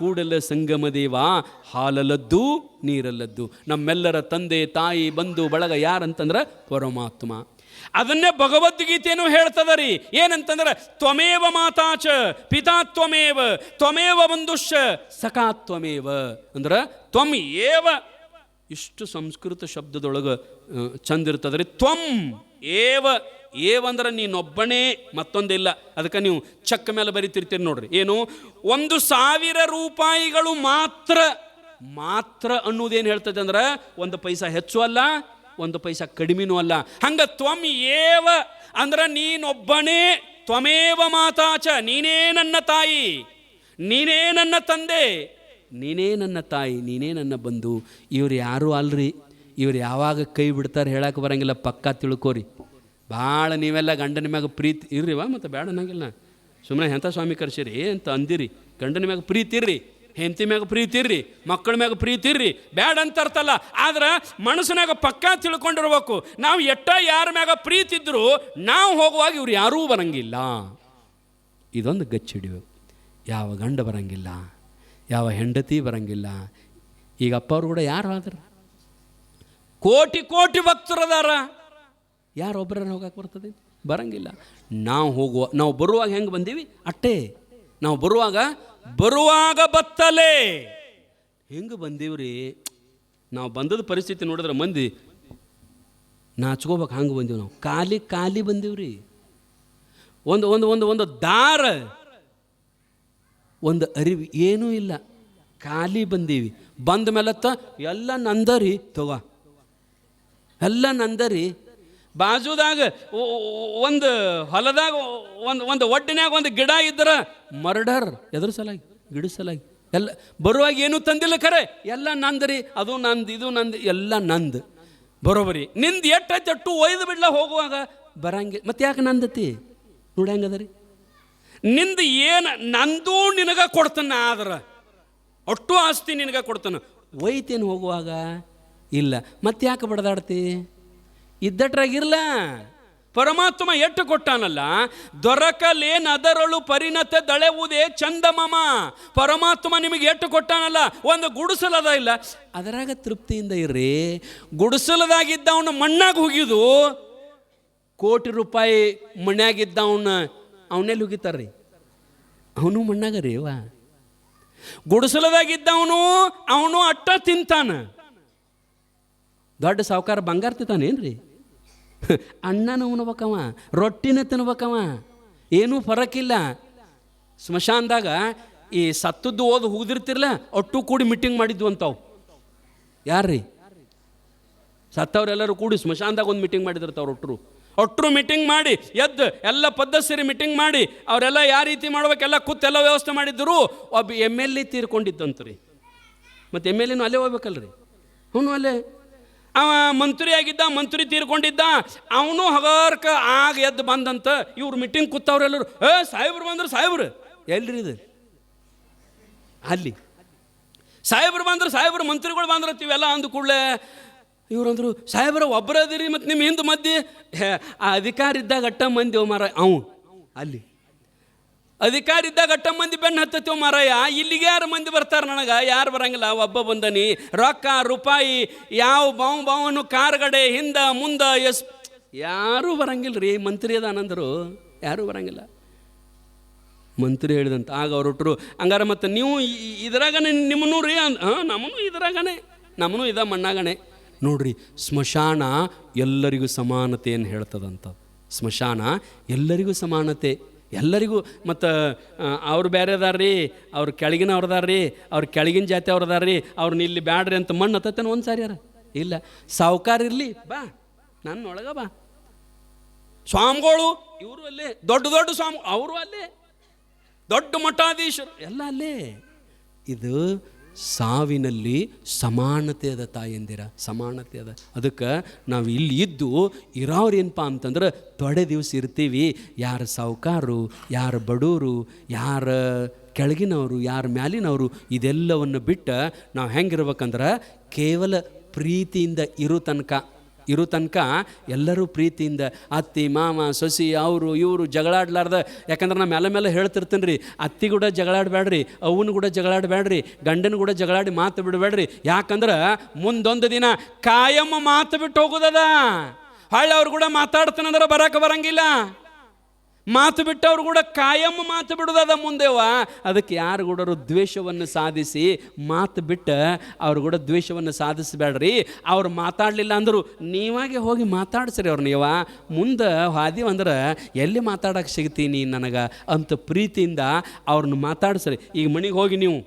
ಕೂಡಲ ಸಂಗಮ ದೇವ, ಹಾಲಲ್ಲದ್ದು ನೀರಲ್ಲದ್ದು. ನಮ್ಮೆಲ್ಲರ ತಂದೆ ತಾಯಿ ಬಂಧು ಬಳಗ ಯಾರಂತಂದ್ರೆ ಪರಮಾತ್ಮ. ಅದನ್ನೇ ಭಗವದ್ಗೀತೆಯನ್ನು ಹೇಳ್ತದ ರೀ. ಏನಂತಂದ್ರೆ ತ್ವಮೇವ ಮಾತಾಚ ಪಿತಾ ತ್ವಮೇವ, ತ್ವಮೇವ ಬಂಧುಶ್ಚ ಸಖಾ ತ್ವಮೇವ. ಅಂದ್ರೆ ತ್ವಂ ಏವ. ಇಷ್ಟು ಸಂಸ್ಕೃತ ಶಬ್ದದೊಳಗೆ ಚಂದ ಇರ್ತದ್ರಿ. ತ್ವಂ ಏವ. ಏವಂದ್ರೆ ನೀನೊಬ್ಬನೇ, ಮತ್ತೊಂದಿಲ್ಲ. ಅದಕ್ಕೆ ನೀವು ಚೆಕ್ ಮೇಲೆ ಬರೀತಿರ್ತೀರಿ ನೋಡ್ರಿ. ಏನು? 1,000 ರೂಪಾಯಿಗಳು ಮಾತ್ರ ಮಾತ್ರ ಅನ್ನೋದೇನು ಹೇಳ್ತದೆ ಅಂದ್ರೆ ಒಂದು ಪೈಸಾ ಹೆಚ್ಚು ಅಲ್ಲ, ಒಂದು ಪೈಸಾ ಕಡಿಮೆನೂ ಅಲ್ಲ. ಹಂಗ ತ್ವಂ ಏವ ಅಂದ್ರೆ ನೀನೊಬ್ಬನೇ, ತ್ವಮೇವ ಮಾತಾಚ, ನೀನೇ ನನ್ನ ತಾಯಿ, ನೀನೇ ನನ್ನ ತಂದೆ, ನೀನೇ ನನ್ನ ತಾಯಿ, ನೀನೇ ನನ್ನ ಬಂಧು. ಇವ್ರು ಯಾರೂ ಅಲ್ರಿ, ಇವ್ರು ಯಾವಾಗ ಕೈ ಬಿಡ್ತಾರೆ ಹೇಳಕ್ಕೆ ಬರಂಗಿಲ್ಲ, ಪಕ್ಕ ತಿಳ್ಕೋರಿ. ಭಾಳ ನೀವೆಲ್ಲ ಗಂಡನ ಮ್ಯಾಗ ಪ್ರೀತಿ ಇರ್ರಿವ, ಮತ್ತು ಬೇಡ ಅನ್ನಂಗಿಲ್ಲ, ಸುಮ್ಮನೆ ಎಂಥ ಸ್ವಾಮಿ ಕರ್ಸಿರಿ ಅಂತ ಅಂದಿರಿ. ಗಂಡನ ಮ್ಯಾಗ ಪ್ರೀತಿ ಇರ್ರಿ, ಹೆಂಡತಿ ಮ್ಯಾಗ ಪ್ರೀತಿ ಇರ್ರಿ, ಮಕ್ಕಳ ಮ್ಯಾಗ ಪ್ರೀತಿ ಇರ್ರಿ, ಬ್ಯಾಡ ಅಂತ ಅರ್ಥಲ್ಲ. ಆದ್ರೆ ಮನಸ್ಸಿನಾಗ ಪಕ್ಕ ತಿಳ್ಕೊಂಡಿರ್ಬೇಕು, ನಾವು ಯಾರ ಮ್ಯಾಗ ಪ್ರೀತಿ ಇದ್ರು ನಾವು ಹೋಗುವಾಗ ಇವ್ರು ಯಾರೂ ಬರಂಗಿಲ್ಲ. ಇದೊಂದು ಗಚ್ಚಿಡಿವು. ಯಾವ ಗಂಡ ಬರಂಗಿಲ್ಲ, ಯಾವ ಹೆಂಡತಿ ಬರಂಗಿಲ್ಲ. ಈಗ ಅಪ್ಪ ಅವ್ರು ಕೂಡ ಯಾರು ಆದ್ರ, ಕೋಟಿ ಕೋಟಿ ಭಕ್ತರದಾರ, ಯಾರೊಬ್ಬರ ಹೋಗಕ್ಕೆ ಬರ್ತದೆ? ಬರಂಗಿಲ್ಲ. ನಾವು ಬರುವಾಗ ಹೆಂಗೆ ಬಂದೀವಿ ಅಷ್ಟೇ. ನಾವು ಬರುವಾಗ ಬತ್ತಲೆ ಹೆಂಗೆ ಬಂದೀವ್ರಿ. ನಾವು ಬಂದದ ಪರಿಸ್ಥಿತಿ ನೋಡಿದ್ರೆ ಮಂದಿ ನಾಚ್ಕೋಬೇಕು, ಹಂಗೆ ಬಂದೀವಿ. ನಾವು ಖಾಲಿ ಬಂದೀವ್ರಿ. ಒಂದು ಒಂದು ಒಂದು ಒಂದು ದಾರ, ಒಂದು ಅರಿವು ಏನೂ ಇಲ್ಲ, ಖಾಲಿ ಬಂದೀವಿ. ಬಂದ ಮೇಲತ್ತ ಎಲ್ಲ ನಂದರಿ, ತಗೋ ಎಲ್ಲ ನಂದರಿ. ಬಾಜುದಾಗ ಒಂದು ಹೊಲದಾಗ ಒಂದು ಒಡ್ಡಿನಾಗ ಒಂದು ಗಿಡ ಇದ್ರೆ ಮರ್ಡರ್, ಎದ್ರ ಸಲಾಗಿ? ಗಿಡ ಸಲಾಗಿ. ಎಲ್ಲ ಬರುವಾಗ ಏನೂ ತಂದಿಲ್ಲ, ಖರೆ ಎಲ್ಲ ನಂದ್ರಿ, ಅದು ನಂದು, ಇದು ನಂದು, ಎಲ್ಲ ನಂದು. ಬರೋಬರಿ ನಿಂದು ಎಟ್ಟೈತೆ ಅಟ್ಟು ಒಯ್ದು ಬಿಡ್ಲ ಹೋಗುವಾಗ ಬರಂಗೆ. ಮತ್ತೆ ಯಾಕೆ ನಂದತಿ ನೋಡಿ ಹೆಂಗದ ರೀ? ನಿಂದು ಏನು ನಂದು ನಿನಗ ಕೊಡ್ತಾನ, ಆದ್ರೆ ಅಷ್ಟು ಆಸ್ತಿ ನಿನಗ ಕೊಡ್ತಾನ, ಒಯ್ತೇನು ಹೋಗುವಾಗ? ಇಲ್ಲ. ಮತ್ತೆ ಯಾಕೆ ಬಡದಾಡ್ತಿ? ಇದ್ದಟ್ರಾಗಿರ್ಲ. ಪರಮಾತ್ಮ ಎಟ್ಟು ಕೊಟ್ಟಾನಲ್ಲ, ದೊರಕಲೇನದರಳು ಪರಿಣತ ದಳೆವುದೇ ಚಂದಮಮ. ಪರಮಾತ್ಮ ನಿಮಗೆ ಎಟ್ಟು ಕೊಟ್ಟಾನಲ್ಲ, ಒಂದು ಗುಡಿಸಲದ ಇಲ್ಲ, ಅದರಾಗ ತೃಪ್ತಿಯಿಂದ ಇರ್ರಿ. ಗುಡಿಸಲದಾಗಿದ್ದವನ ಮಣ್ಣಾಗ ಹೋಗಿದ್ದು, ಕೋಟಿ ರೂಪಾಯಿ ಮಣ್ಯಾಗಿದ್ದವನ್ನ ಅವನ್ನೆಲ್ಲಿ ಹೋಗಿತಾರ್ರಿ? ಅವನು ಮಣ್ಣಾಗ ರೀ. ಗುಡಿಸಲದಾಗಿದ್ದವನು ಅವನು ಅಟ್ಟ ತಿಂತಾನ. ದೊಡ್ಡ ಸಾವುಕಾರ ಬಂಗಾರ ತಿಂತಾನೇನ್ರಿ? ಅಣ್ಣನ ಉಣ್ಬೇಕವ, ರೊಟ್ಟಿನ ತಿನ್ಬೇಕವ, ಏನೂ ಫರಕ್ಕಿಲ್ಲ. ಸ್ಮಶಾನದಾಗ ಈ ಸತ್ತದ್ದು ಓದು ಹೋಗಿರ್ತಿರ್ಲ, ಒಟ್ಟು ಕೂಡಿ ಮೀಟಿಂಗ್ ಮಾಡಿದ್ವು ಅಂತಾವು. ಯಾರ್ರೀ? ಸತ್ತವ್ರೆಲ್ಲರೂ ಕೂಡಿ ಸ್ಮಶಾನದಾಗ ಒಂದು ಮೀಟಿಂಗ್ ಮಾಡಿದಿರ್ತಾವ್ರು. ಒಟ್ಟರು ಮೀಟಿಂಗ್ ಮಾಡಿ ಎದ್ದು ಎಲ್ಲ ಪದ್ಧತಿ ಸೇರಿ ಮೀಟಿಂಗ್ ಮಾಡಿ ಅವರೆಲ್ಲ ಯಾವ ರೀತಿ ಮಾಡ್ಬೇಕೆಲ್ಲ ಕೂತೆಲ್ಲ ವ್ಯವಸ್ಥೆ ಮಾಡಿದ್ರು. ಒಬ್ಬ MLA ತೀರ್ಕೊಂಡಿದ್ದಂತ್ರಿ. ಮತ್ತು MLAನು ಅಲ್ಲೇ ಹೋಗ್ಬೇಕಲ್ರಿ, ಅವನು ಅಲ್ಲೇ. ಅವ ಮಂತ್ರಿ ಆಗಿದ್ದ, ಮಂತ್ರಿ ತೀರ್ಕೊಂಡಿದ್ದ, ಅವನು ಹಗರ್ಕ ಆಗ ಎದ್ದು ಬಂದಂತ. ಇವ್ರು ಮೀಟಿಂಗ್ ಕೂತವ್ರೆಲ್ಲರು, ಸಾಹೇಬ್ರು ಬಂದ್ರು. ಸಾಹೇಬ್ರು ಎಲ್ರಿ ಇದು? ಅಲ್ಲಿ ಸಾಹೇಬ್ರು ಬಂದ್ರು, ಸಾಹೇಬ್ರು ಮಂತ್ರಿಗಳು ಬಂದ್ರು ಇವೆಲ್ಲ ಅಂದ ಕೂಡಲೇ ಇವ್ರಂದ್ರು, ಸಾಹೇಬ್ರ ಒಬ್ಬರದಿರಿ, ಮತ್ತು ನಿಮ್ಮ ಹಿಂದೆ ಮಧ್ಯೆ ಆ ಅಧಿಕಾರ ಇದ್ದಾಗ ಅಟ್ಟ ಮಂದಿ ಮಾರ. ಅವು ಅಲ್ಲಿ ಅಧಿಕಾರ ಇದ್ದಾಗ ಅಟ್ಟ ಮಂದಿ ಬೆನ್ನು ಹತ್ತತ್ತೀವ ಮಾರಾಯ. ಇಲ್ಲಿಗೆ ಯಾರು ಮಂದಿ ಬರ್ತಾರೆ? ನನಗೆ ಯಾರು ಬರಂಗಿಲ್ಲ. ಒಬ್ಬ ಬಂದನಿ, ರೊಕ್ಕ ರೂಪಾಯಿ ಯಾವ ಬಾವನು ಕಾರ್ಗಡೆ ಹಿಂದ ಮುಂದೆ ಯಾರೂ ಬರಂಗಿಲ್ಲ ರೀ. ಮಂತ್ರಿ ಅದಾನಂದರು ಯಾರೂ ಬರಂಗಿಲ್ಲ. ಮಂತ್ರಿ ಹೇಳಿದಂತ ಆಗ ಹೊರಟರು. ಹಂಗಾರ ಮತ್ತು ನೀವು ಇದ್ರಾಗನೆ ನಿಮ್ಮನ್ನೂ ರೀ? ನಮ್ಮನು ಇದ್ರಾಗನೆ, ನಮ್ಮನು ಇದ ಮಣ್ಣಾಗಣೆ. ನೋಡ್ರಿ, ಸ್ಮಶಾನ ಎಲ್ಲರಿಗೂ ಸಮಾನತೆಯನ್ನು ಹೇಳ್ತದಂತ. ಸ್ಮಶಾನ ಎಲ್ಲರಿಗೂ ಸಮಾನತೆ, ಎಲ್ಲರಿಗೂ. ಮತ್ತು ಅವ್ರು ಬೇರೆ ಅದಾರ್ರಿ, ಅವ್ರು ಕೆಳಗಿನ ಅವ್ರದಾರ್ರಿ, ಅವ್ರು ಕೆಳಗಿನ ಜಾತಿ ಅವ್ರದಾರ್ರಿ, ಅವ್ರನ್ನ ಇಲ್ಲಿ ಬ್ಯಾಡ್ರಿ ಅಂತ ಮಣ್ಣು ಹತ್ತತ್ತೇನೆ ಒಂದು ಸಾರಿ ಯಾರ ಇಲ್ಲ. ಸಾವುಕಾರ ಇರಲಿ, ಬಾ ನನ್ನೊಳಗ ಬಾ. ಸ್ವಾಮಿಗಳು ಇವರು ಅಲ್ಲೇ, ದೊಡ್ಡ ದೊಡ್ಡ ಸ್ವಾಮಿ ಅವರು ಅಲ್ಲೇ, ದೊಡ್ಡ ಮಠಾಧೀಶರು ಎಲ್ಲ ಅಲ್ಲೇ. ಇದು ಸಾವಿನಲ್ಲಿ ಸಮಾನತೆ ಅದ ತಾಯಂದಿರ, ಸಮಾನತೆ ಅದ. ಅದಕ್ಕೆ ನಾವು ಇಲ್ಲಿ ಇದ್ದು ಇರೋರು ಏನಪ್ಪ ಅಂತಂದ್ರೆ ತೊಡೆ ದಿವಸ ಇರ್ತೀವಿ. ಯಾರು ಸಾವುಕಾರರು, ಯಾರು ಬಡವರು, ಯಾರು ಕೆಳಗಿನವರು, ಯಾರು ಮ್ಯಾಲಿನವರು, ಇದೆಲ್ಲವನ್ನು ಬಿಟ್ಟು ನಾವು ಹೆಂಗಿರ್ಬೇಕಂದ್ರೆ ಕೇವಲ ಪ್ರೀತಿಯಿಂದ ಇರೋ ತನಕ ಎಲ್ಲರೂ ಪ್ರೀತಿಯಿಂದ ಅತ್ತಿ ಮಾಮ ಸೊಸಿ ಅವರು ಇವರು ಜಗಳಾಡ್ಲಾರ್ದ. ಯಾಕಂದ್ರೆ ನಾ ಮೇಲೆ ಹೇಳ್ತಿರ್ತೀನಿ ರೀ, ಅತ್ತಿ ಕೂಡ ಜಗಳಾಡಬೇಡ್ರಿ, ಅವನು ಕೂಡ ಜಗಳಾಡಬೇಡ್ರಿ, ಗಂಡನ ಕೂಡ ಜಗಳಾಡಿ ಮಾತು ಬಿಡಬೇಡ್ರಿ. ಯಾಕಂದ್ರೆ ಮುಂದೊಂದು ದಿನ ಕಾಯಮ್ಮ ಮಾತು ಬಿಟ್ಟು ಹೋಗೋದದ. ಹೊಳ್ಳಿ ಅವ್ರು ಕೂಡ ಮಾತಾಡ್ತಾನಂದ್ರೆ ಬರಕ್ಕೆ ಬರಂಗಿಲ್ಲ. ಮಾತು ಬಿಟ್ಟವ್ರು ಕೂಡ ಕಾಯಮ್ಮ ಮಾತು ಬಿಡೋದದ ಮುಂದೆವ. ಅದಕ್ಕೆ ಯಾರು ಕೂಡ ದ್ವೇಷವನ್ನು ಸಾಧಿಸಿ ಮಾತು ಬಿಟ್ಟು ಅವ್ರು ಕೂಡ ದ್ವೇಷವನ್ನು ಸಾಧಿಸಬೇಡ್ರಿ. ಅವ್ರು ಮಾತಾಡಲಿಲ್ಲ ಅಂದರು ನೀವಾಗೆ ಹೋಗಿ ಮಾತಾಡ್ಸ್ರಿ ಅವ್ರು. ನೀವ ಮುಂದೆ ಹಾದಿವಂದ್ರೆ ಎಲ್ಲಿ ಮಾತಾಡೋಕೆ ಸಿಗ್ತೀನಿ ನನಗೆ ಅಂತ ಪ್ರೀತಿಯಿಂದ ಅವ್ರನ್ನ ಮಾತಾಡ್ಸ್ರಿ. ಈಗ ಮನೆಗೆ ಹೋಗಿ ನೀವು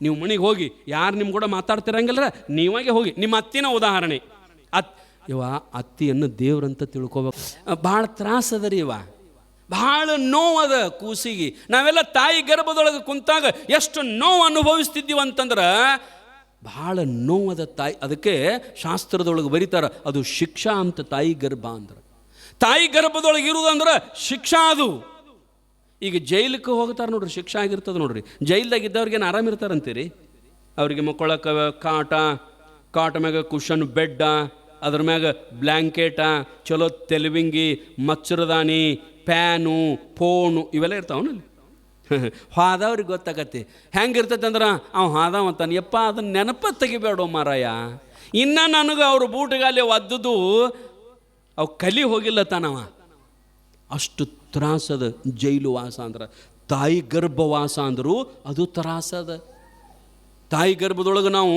ನೀವು ಮನೆಗೆ ಹೋಗಿ, ಯಾರು ನಿಮ್ಮ ಕೂಡ ಮಾತಾಡ್ತಿರಂಗಿಲ್ಲ, ನೀವಾಗೆ ಹೋಗಿ. ನಿಮ್ಮ ಅತ್ತಿನ ಉದಾಹರಣೆ, ಇವ ಅತ್ತಿಯನ್ನು ದೇವ್ರಂತ ತಿಳ್ಕೊಬೇಕು. ಭಾಳ ತ್ರಾಸದ ರೀ ಇವ, ಭಾಳ ನೋವದ ಕೂಸಿಗೆ. ನಾವೆಲ್ಲ ತಾಯಿ ಗರ್ಭದೊಳಗೆ ಕುಂತಾಗ ಎಷ್ಟು ನೋವು ಅನುಭವಿಸ್ತಿದ್ದೀವಿ ಅಂತಂದ್ರೆ ಭಾಳ ನೋವದ ತಾಯಿ. ಅದಕ್ಕೆ ಶಾಸ್ತ್ರದೊಳಗೆ ಬರೀತಾರ, ಅದು ಶಿಕ್ಷಾ ಅಂತ. ತಾಯಿ ಗರ್ಭ ಅಂದ್ರೆ, ತಾಯಿ ಗರ್ಭದೊಳಗೆ ಇರುವುದಂದ್ರೆ ಶಿಕ್ಷಾ ಅದು. ಈಗ ಜೈಲಿಗೆ ಹೋಗ್ತಾರೆ ನೋಡ್ರಿ, ಶಿಕ್ಷಾ ಆಗಿರ್ತದೆ ನೋಡ್ರಿ. ಜೈಲ್ದಾಗಿದ್ದವ್ರಿಗೇನು ಆರಾಮಿರ್ತಾರಂತೀರಿ? ಅವ್ರಿಗೆ ಮಕ್ಕಳಕ್ಕೆ ಕಾಟ ಮ್ಯಾಗ ಕುಷನ್ ಬೆಡ್ಡ, ಅದ್ರ ಮ್ಯಾಗ ಬ್ಲ್ಯಾಂಕೆಟ, ಚಲೋ ತೆಲುವಿಂಗಿ, ಮಚ್ಚರದಾನಿ, ಪ್ಯಾನು, ಫೋನು ಇವೆಲ್ಲ ಇರ್ತಾವನಲ್ಲಿ. ಹಾದವ್ರಿಗೆ ಗೊತ್ತಾಗತ್ತೆ ಹೆಂಗಿರ್ತೈತೆ ಅಂದ್ರೆ, ಅವ್ ಹಾದವ ಅಂತಾನೆ, ಯಪ್ಪ ಅದನ್ನ ನೆನಪ ತೆಗಿಬೇಡ ಮಾರಾಯ. ಇನ್ನು ನನಗೆ ಅವ್ರ ಬೂಟಗಾಲಿ ಒದ್ದದು ಅವು ಕಲಿ ಹೋಗಿಲ್ಲ ತಾನವ. ಅಷ್ಟು ತ್ರಾಸದ ಜೈಲು ವಾಸ ಅಂದ್ರೆ. ತಾಯಿ ಗರ್ಭವಾಸ ಅಂದರೂ ಅದು ತ್ರಾಸದ. ತಾಯಿ ಗರ್ಭದೊಳಗೆ ನಾವು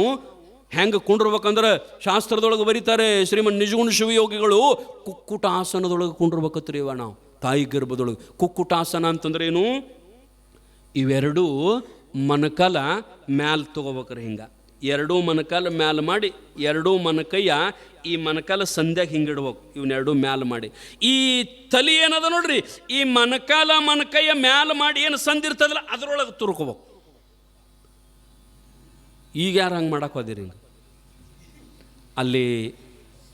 ಹೆಂಗೆ ಕುಂಡಿರ್ಬೇಕಂದ್ರೆ ಶಾಸ್ತ್ರದೊಳಗೆ ಬರೀತಾರೆ, ಶ್ರೀಮನ್ ನಿಜಗುಣ ಶಿವಯೋಗಿಗಳು ಕುಕ್ಕುಟಾಸನದೊಳಗೆ ಕುಂಡಿರ್ಬೇಕತ್ರಿ ಇವ ನಾವು. ತಾಯಿ ಗರ್ಭದೊಳಗೆ ಕುಕ್ಕುಟಾಸನ ಅಂತಂದ್ರೆ ಏನು? ಇವೆರಡೂ ಮನಕಾಲ ಮ್ಯಾಲೆ ತೊಗೋಬೇಕ್ರಿ. ಹಿಂಗೆ ಎರಡೂ ಮನಕಾಲ ಮ್ಯಾಲೆ ಮಾಡಿ, ಎರಡೂ ಮನಕೈಯ ಈ ಮನಕಾಲ ಸಂಧ್ಯಾಗ ಹಿಂಗಿಡ್ಬೇಕು. ಇವನ್ನೆರಡೂ ಮ್ಯಾಲೆ ಮಾಡಿ, ಈ ತಲೆ ಏನದ ನೋಡ್ರಿ, ಈ ಮನಕಾಲ ಮನಕೈಯ ಮ್ಯಾಲೆ ಮಾಡಿ ಏನು ಸಂದಿರ್ತದಲ್ಲ ಅದರೊಳಗೆ ತುರ್ಕೋಬೇಕು. ಈಗ ಯಾರು ಹಂಗೆ ಮಾಡಕ್ಕೆ ಹೋದಿರಿ? ಹಿಂಗೆ ಅಲ್ಲಿ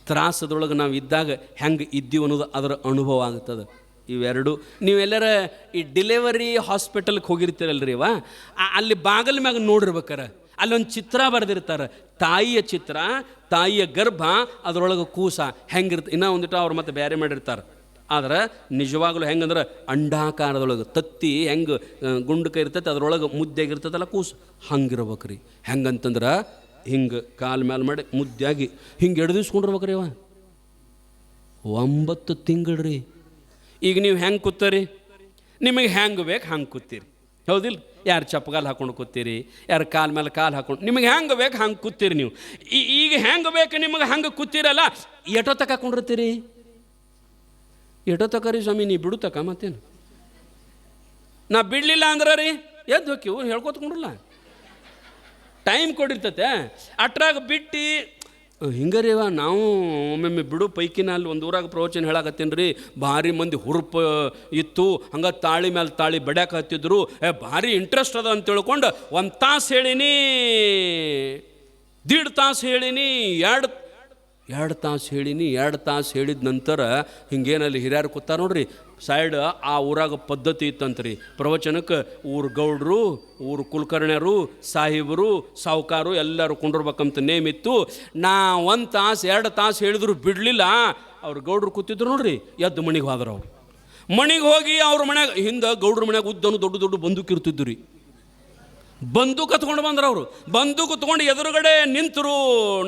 ತ್ರಾಸದೊಳಗೆ ನಾವು ಇದ್ದಾಗ ಹೆಂಗೆ ಇದ್ದೀವಿ ಅನ್ನೋದು ಅದರ ಅನುಭವ ಆಗ್ತದೆ. ಇವೆರಡು ನೀವೆಲ್ಲರ ಈ ಡಿಲೆವರಿ ಹಾಸ್ಪಿಟಲ್ಗೆ ಹೋಗಿರ್ತೀರಲ್ರಿ, ಅಲ್ಲಿ ಬಾಗಲ ಮ್ಯಾಗ ನೋಡಿರ್ಬೇಕಾರೆ ಅಲ್ಲೊಂದು ಚಿತ್ರ ಬರೆದಿರ್ತಾರೆ, ತಾಯಿಯ ಚಿತ್ರ, ತಾಯಿಯ ಗರ್ಭ, ಅದರೊಳಗೆ ಕೂಸ ಹೆಂಗಿರ್ತ. ಇನ್ನೂ ಒಂದಿಟ್ಟು ಅವ್ರು ಮತ್ತೆ ಬೇರೆ ಮಾಡಿರ್ತಾರೆ. ಆದ್ರೆ ನಿಜವಾಗ್ಲೂ ಹೆಂಗಂದ್ರೆ ಅಂಡಾಕಾರದೊಳಗೆ ತತ್ತಿ ಹೆಂಗೆ ಗುಂಡಕ ಇರ್ತೈತೆ, ಅದರೊಳಗೆ ಮುದ್ದೆಗಿರ್ತದಲ್ಲ ಕೂಸು, ಹಂಗಿರ್ಬೇಕ್ರಿ. ಹೆಂಗಂತಂದ್ರೆ ಹಿಂಗೆ ಕಾಲು ಮೇಲೆ ಮಾಡಿ ಮುದ್ದಾಗಿ ಹಿಂಗೆ ಎಡ್ದಿಸ್ಕೊಂಡಿರ್ಬೇಕ್ರಿ ಅವ. 9 ತಿಂಗಳು ರೀ. ಈಗ ನೀವು ಹೆಂಗೆ ಕೂತೀರಿ? ನಿಮಗೆ ಹೆಂಗೆ ಬೇಕು ಹಂಗೆ ಕೂತೀರಿ, ಹೌದಿಲ್ಲ? ಯಾರು ಚಪ್ಪಗಾಲು ಹಾಕೊಂಡು ಕೂತೀರಿ, ಯಾರು ಕಾಲು ಮೇಲೆ ಕಾಲು ಹಾಕೊಂಡು, ನಿಮಗೆ ಹೆಂಗೆ ಬೇಕು ಹಂಗೆ ಕೂತೀರಿ ನೀವು. ಈಗ ಹೆಂಗೆ ಬೇಕು ನಿಮಗೆ ಹಂಗೆ ಕೂತೀರಲ್ಲ, ಎಟೋ ತಕ ಹಾಕೊಂಡಿರ್ತೀರಿ? ಎಟೋ ತಕ ರೀ ಸ್ವಾಮಿ, ನೀ ಬಿಡು ತಕ, ಮತ್ತೇನು? ನಾ ಬಿಡಲಿಲ್ಲ ಅಂದ್ರೆ ರೀ ಎದ್ದು ಹೋಕ್ಕಿವು, ಹೇಳ್ಕೊತ್ಕೊಂಡ್ರಲ್ಲ, ಟೈಮ್ ಕೊಡಿರ್ತತೆ ಅಟ್ರಾಗ ಬಿಟ್ಟು ಹಿಂಗರಿ. ನಾವು ಒಮ್ಮೊಮ್ಮೆ ಬಿಡು ಪೈಕಿನ ಅಲ್ಲಿ ಒಂದು ಊರಾಗ ಪ್ರವಚನ ಹೇಳಾಕತ್ತೀನಿ ರೀ, ಭಾರಿ ಮಂದಿ ಹುರುಪ ಇತ್ತು, ಹಂಗೆ ತಾಳಿ ಮೇಲೆ ತಾಳಿ ಬಡ್ಯಾಕ ಹತ್ತಿದ್ರು. ಭಾರಿ ಇಂಟ್ರೆಸ್ಟ್ ಅದ ಅಂತ ತಿಳ್ಕೊಂಡು 1 ತಾಸು ಹೇಳಿನಿ, 1.5 ತಾಸು ಹೇಳಿನಿ, 2 ತಾಸು ಹೇಳಿನಿ. 2 ತಾಸು ಹೇಳಿದ ನಂತರ ಹಿಂಗೇನಲ್ಲಿ ಹಿರಿಯರು ಕೂತಾರ ನೋಡ್ರಿ ಸೈಡ್, ಆ ಊರಾಗ ಪದ್ಧತಿ ಇತ್ತಂತ್ರಿ ಪ್ರವಚನಕ್ಕೆ. ಊರು ಗೌಡ್ರು, ಊರು ಕುಲಕರ್ಣ್ಯರು, ಸಾಹಿಬರು, ಸಾವುಕಾರು ಎಲ್ಲರೂ ಕುಂಡಿರ್ಬೇಕಂತ ನೇಮಿತ್ತು. ನಾ 1 ತಾಸು 2 ತಾಸು ಹೇಳಿದ್ರು ಬಿಡಲಿಲ್ಲ. ಅವ್ರು ಗೌಡ್ರು ಕೂತಿದ್ರು ನೋಡ್ರಿ, ಎದ್ದು ಮನೆಗೆ ಹೋದ್ರು. ಅವ್ರು ಮನೆಗೆ ಹೋಗಿ ಅವ್ರ ಮನ್ಯಾಗ, ಹಿಂದೆ ಗೌಡ್ರ ಮನ್ಯಾಗ ಉದ್ದನು ದೊಡ್ಡ ದೊಡ್ಡ ಬಂದೂಕ್ ಇರ್ತಿದ್ದು ರೀ. ಬಂದೂಕು ಹತ್ಕೊಂಡು ಬಂದ್ರು. ಅವರು ಬಂದೂಕು ತೊಗೊಂಡು ಎದುರುಗಡೆ ನಿಂತರು,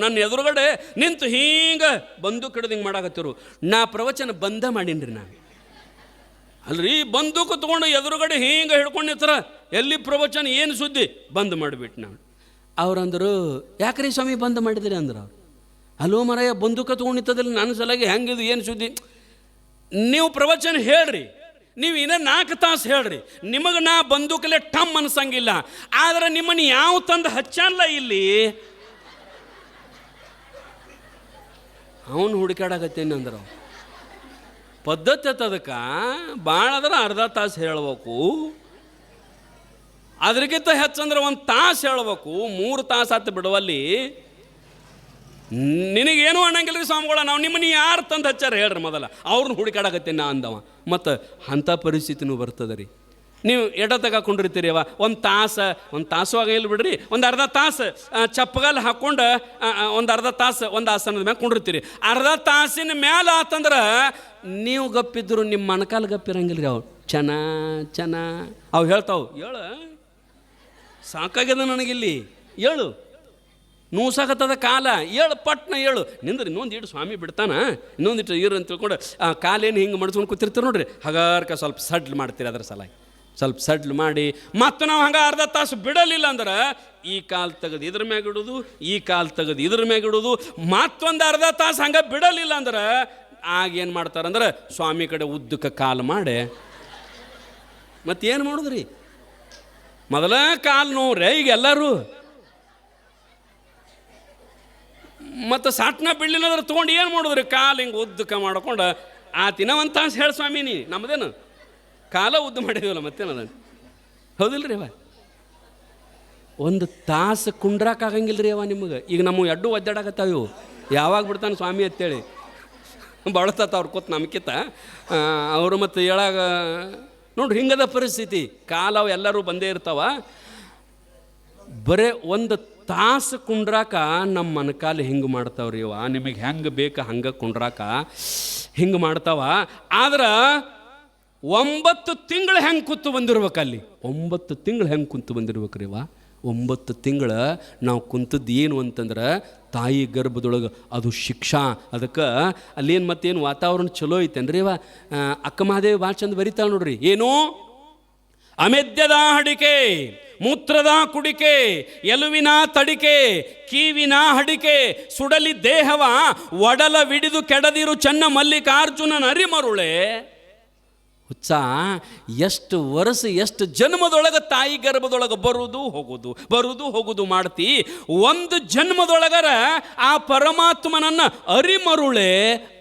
ನನ್ನ ಎದುರುಗಡೆ ನಿಂತು ಹಿಂಗೆ ಬಂದೂಕು ಹಿಡಿದು ಹಿಂಗೆ ಮಾಡಾಕತ್ತಿರು. ನಾ ಪ್ರವಚನ ಬಂದ ಮಾಡೀನಿ ರೀ ನಾನು. ಅಲ್ರಿ ಬಂದೂಕು ತೊಗೊಂಡು ಎದುರುಗಡೆ ಹಿಂಗೆ ಹಿಡ್ಕೊಂಡು ನಿಂತರ, ಎಲ್ಲಿ ಪ್ರವಚನ ಏನು ಸುದ್ದಿ, ಬಂದ್ ಮಾಡಿಬಿಟ್ಟು ನಾನು. ಅವ್ರಂದರು, ಯಾಕ್ರಿ ಸ್ವಾಮಿ ಬಂದ್ ಮಾಡಿದ್ರಿ ಅಂದ್ರೆ. ಅವ್ರು, ಅಲ್ಲೋ ಮರಾಯ ಬಂದೂಕ ತೊಗೊಂಡು ನಿಂತದಿಲ್ಲ ನನ್ನ ಸಲಾಗಿ, ಹೆಂಗಿದು ಏನು ಸುದ್ದಿ? ನೀವು ಪ್ರವಚನ ಹೇಳ್ರಿ, ನೀವು ಇನ್ನೂ 4 ತಾಸು ಹೇಳ್ರಿ, ನಿಮಗೆ ನಾ ಬಂದೂಕಲ್ಲೇ ಟಮ್ ಅನ್ಸಂಗಿಲ್ಲ. ಆದರೆ ನಿಮ್ಮನ್ನು ಯಾವ ತಂದು ಹಚ್ಚಲ್ಲ ಇಲ್ಲಿ, ಅವನು ಹುಡುಕಾಡಕತ್ತೇನೆ ಅಂದ್ರೆ. ಪದ್ಧತಿ ಅದಕ್ಕೆ ಭಾಳ ಅಂದ್ರೆ 1/2 ತಾಸು ಹೇಳ್ಬೇಕು, ಅದ್ರಗಿಂತ ಹೆಚ್ಚಂದ್ರೆ 1 ತಾಸು ಹೇಳ್ಬೇಕು. 3 ತಾಸು ಆತು ಬಿಡುವಲ್ಲಿ. ನಿನಗೇನು ಅನ್ನಂಗಿಲ್ಲ ರೀ ಸ್ವಾಮಿಗಳ, ನಾವು ನಿಮ್ಮನ್ನು ಯಾರು ತಂದು ಹಚ್ಚಾರ ಹೇಳ್ರಿ ಮೊದಲ, ಅವ್ರನ್ನ ಹುಡುಕಾಡಕತ್ತೇನೆ ನಾ ಅಂದವ. ಮತ್ತು ಅಂಥ ಪರಿಸ್ಥಿತಿನೂ ಬರ್ತದೆ ರೀ. ನೀವು ಎಡ ತಗೊಂಡಿರ್ತೀರಿ ಅವ 1 ತಾಸು ಆಗಿಲ್ಲ ಬಿಡ್ರಿ, 1/2 ತಾಸು ಚಪ್ಪಗಾಲು ಹಾಕ್ಕೊಂಡು 1/2 ತಾಸು ಒಂದು ಆಸನದ ಮ್ಯಾಲೆ ಕೊಂಡಿರ್ತೀರಿ. 1/2 ತಾಸಿನ ಮೇಲೆ ಆತಂದ್ರೆ ನೀವು ಗಪ್ಪಿದ್ರು ನಿಮ್ಮ ಮಣಕಾಲು ಗಪ್ಪಿರಂಗಿಲ್ಲ ರೀ. ಅವ್ರು ಚೆನ್ನ ಅವು ಹೇಳ್ತಾವೆ, ಹೇಳು ಸಾಕಾಗ್ಯದ ನನಗಿಲ್ಲಿ, ಹೇಳು ನೂಸಾಗತ್ತದ ಕಾಲ, ಹೇಳು ಪಟ್ನ ಹೇಳು. ನಿಂದ್ರಿ ಇನ್ನೊಂದು ಇಟ್ಟು ಸ್ವಾಮಿ ಬಿಡ್ತಾನ, ಇನ್ನೊಂದಿಟ್ಟು ಇರು ಅಂತ ತಿಳ್ಕೊಂಡು ಆ ಕಾಲೇನು ಹಿಂಗೆ ಮಡ್ಸ್ಕೊಂಡು ಕೂತಿರ್ತೀರಿ ನೋಡ್ರಿ, ಹಗಾರ್ಕ ಸ್ವಲ್ಪ ಸಡ್ಲ್ ಮಾಡ್ತೀರಿ. ಅದ್ರ ಸಲ ಸ್ವಲ್ಪ ಸಡ್ಲ್ ಮಾಡಿ ಮತ್ತು ನಾವು ಹಂಗೆ 1/2 ತಾಸು ಬಿಡಲಿಲ್ಲ ಅಂದ್ರೆ ಈ ಕಾಲು ತೆಗೆದು ಇದ್ರ ಮ್ಯಾಗ ಇಡೋದು, ಈ ಕಾಲು ತೆಗೆದು ಇದ್ರ ಮ್ಯಾಗ ಇಡೋದು, ಮತ್ತೊಂದು 1/2 ತಾಸು ಹಂಗೆ ಬಿಡಲಿಲ್ಲ ಅಂದ್ರೆ ಆಗೇನು ಮಾಡ್ತಾರಂದ್ರೆ ಸ್ವಾಮಿ ಕಡೆ ಉದ್ದಕ್ಕೆ ಕಾಲು ಮಾಡಿ ಮತ್ತೇನು ಮಾಡೋದ್ರಿ, ಮೊದಲ ಕಾಲು ನೋವ್ರೆ ಈಗ ಎಲ್ಲರೂ. ಮತ್ತು ಸಾಟ್ನ ಬಿಡ್ಲಿಲ್ಲಂದ್ರೆ ತೊಗೊಂಡು ಏನು ಮಾಡಿದ್ರಿ, ಕಾಲು ಹಿಂಗೆ ಉದ್ದಕ್ಕೆ ಮಾಡ್ಕೊಂಡು ತಿನ್ನವಂತ ಹೇಳಿ ಸ್ವಾಮಿ ನೀ ನಮ್ಮದೇನು ಕಾಲ ಉದ್ದು ಮಾಡಿದೀವಲ್ಲ ಮತ್ತೇನದ, ಹೌದಿಲ್ಲ ರೀ ಅವ. ಒಂದು ತಾಸು ಕುಂಡ್ರಾಕಾಗಂಗಿಲ್ಲ ರೀ ಅವ ನಿಮಗೆ. ಈಗ ನಮ್ಮ ಎಡ್ಡು ಒದ್ದಾಡಕತ್ತಾವ ಇವು, ಯಾವಾಗ ಬಿಡ್ತಾನೆ ಸ್ವಾಮಿ ಅಂತೇಳಿ ಬಳತತ್ತ ಅವ್ರು ಕೂತ್ ನಮ್ಕಿತ್ತ ಅವರು. ಮತ್ತು ಹೇಳಾಗ ನೋಡ್ರಿ ಹಿಂಗದ ಪರಿಸ್ಥಿತಿ. ಕಾಲವು ಎಲ್ಲರೂ ಬಂದೇ ಇರ್ತಾವ. ಬರೇ ಒಂದು ತಾಸು ಕುಂಡ್ರಾಕ ನಮ್ಮ ಮನಕಾಲು ಹಿಂಗೆ ಮಾಡ್ತಾವ್ರಿ ಇವ. ನಿಮಗೆ ಹೆಂಗೆ ಬೇಕು ಹಂಗೆ ಕುಂಡ್ರಾಕ ಹಿಂಗೆ ಮಾಡ್ತಾವ. ಆದ್ರೆ 9 ತಿಂಗಳು ಹೆಂಗೆ ಕೂತು ಬಂದಿರ್ಬೇಕಲ್ಲಿ, 9 ತಿಂಗಳು ಹೆಂಗೆ ಕುಂತು ಬಂದಿರ್ಬೇಕ್ರಿ ಇವ. 9 ತಿಂಗಳು ನಾವು ಕುಂತದ್ದು ಏನು ಅಂತಂದ್ರೆ ತಾಯಿ ಗರ್ಭದೊಳಗೆ ಅದು ಶಿಕ್ಷಾ. ಅದಕ್ಕೆ ಅಲ್ಲೇನು ಮತ್ತೇನು ವಾತಾವರಣ ಚಲೋ ಐತೇನ್ರಿ ಇವ. ಅಕ್ಕ ಮಹಾದೇವಿ ಭಾಳ ಚಂದ ಬರೀತಾಳೆ ನೋಡ್ರಿ. ಏನು ಅಮೆದ್ಯದ ಹಡಿಕೆ, ಮೂತ್ರದ ಕುಡಿಕೆ, ಎಲುವಿನ ತಡಿಕೆ, ಕೀವಿನ ಹಡಿಕೆ, ಸುಡಲಿ ದೇಹವ ಒಡಲ ವಿಡಿದು ಕೆಡದಿರು ಚನ್ನ ಮಲ್ಲಿಕಾರ್ಜುನನ ಅರಿಮರುಳೆ. ಹುಚ್ಚ ಎಷ್ಟು ವರ್ಷ ಎಷ್ಟು ಜನ್ಮದೊಳಗೆ ತಾಯಿ ಗರ್ಭದೊಳಗೆ ಬರುವುದು ಹೋಗುದು ಮಾಡ್ತಿ. ಒಂದು ಜನ್ಮದೊಳಗರ ಆ ಪರಮಾತ್ಮನನ್ನು ಅರಿಮರುಳೆ